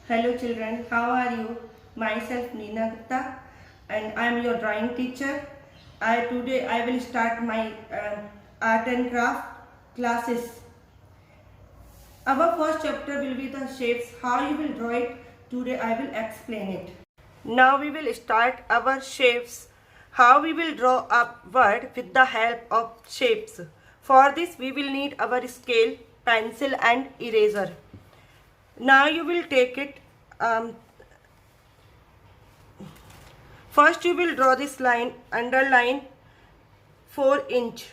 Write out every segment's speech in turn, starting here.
Hello children, how are you? Myself Neena Gupta and I am your drawing teacher. Today I will start my art and craft classes. Our first chapter will be the shapes. How you will draw it? Today I will explain it. Now we will start our shapes. How we will draw a word with the help of shapes. For this we will need our scale, pencil and eraser. Now you will take it. First you will draw this line, underline 4 inch.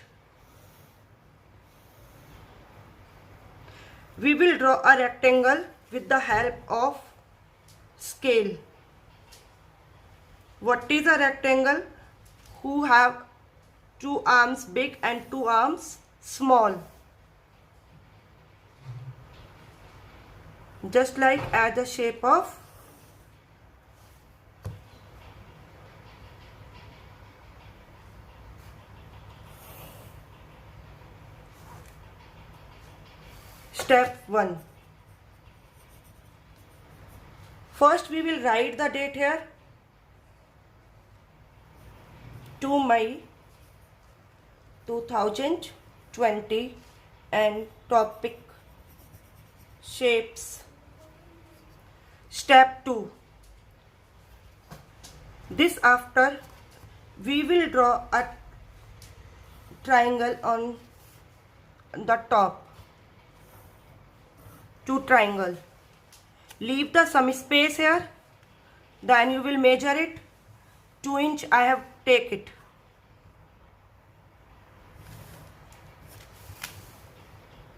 We will draw a rectangle with the help of scale. What is a rectangle? Who have 2 arms big and 2 arms small. Just like as the shape of step 1. First we will write the date here. 2 May 2020 and topic shapes. Step 2. This after we will draw a triangle on the top. 2 triangle. Leave the some space here. Then you will measure it. 2 inch I have take it.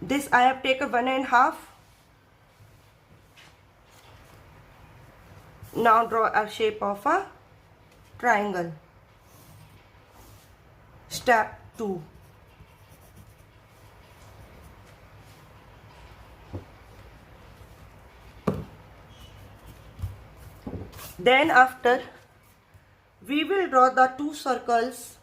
This I have taken 1.5. Now draw a shape of a triangle. Step 2. Then after we will draw the 2 circles.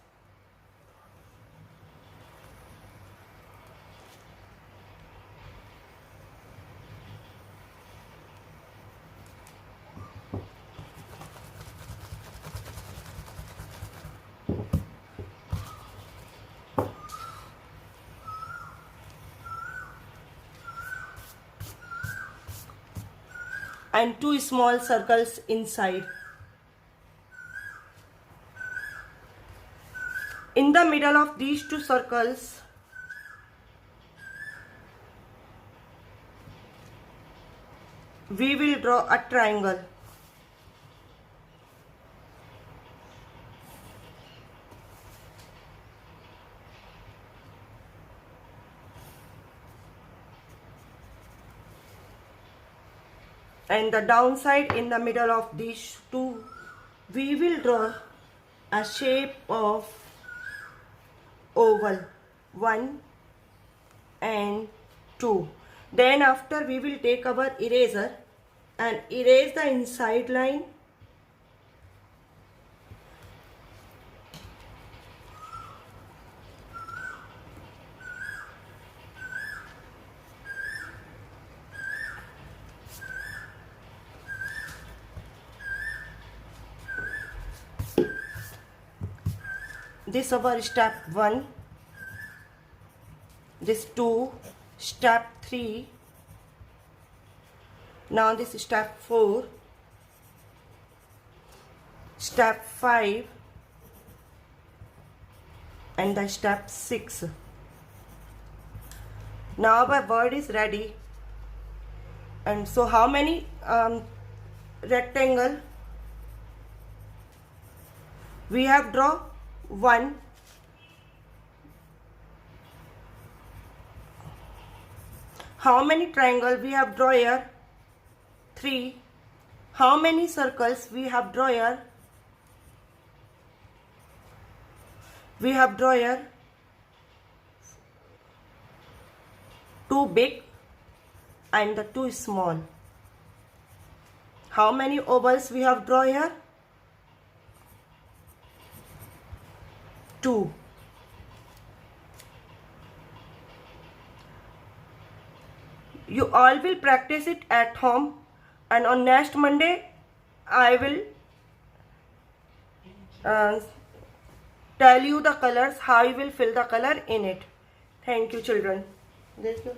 And 2 small circles inside. In the middle of these 2 circles, we will draw a triangle. And the downside in the middle of these 2, we will draw a shape of oval 1 and 2. Then after we will take our eraser and erase the inside line. This our step 1, this 2, step 3, now this step 4, step 5 and the step 6. Now our word is ready. And so how many rectangle we have draw? 1. How many triangle we have draw here? 3. How many circles we have draw here? We have draw here 2 big and the 2 small. How many ovals we have draw here? 2. You all will practice it at home. and on next Monday I will tell you the colors, how you will fill the color in it. Thank you children. Let's go.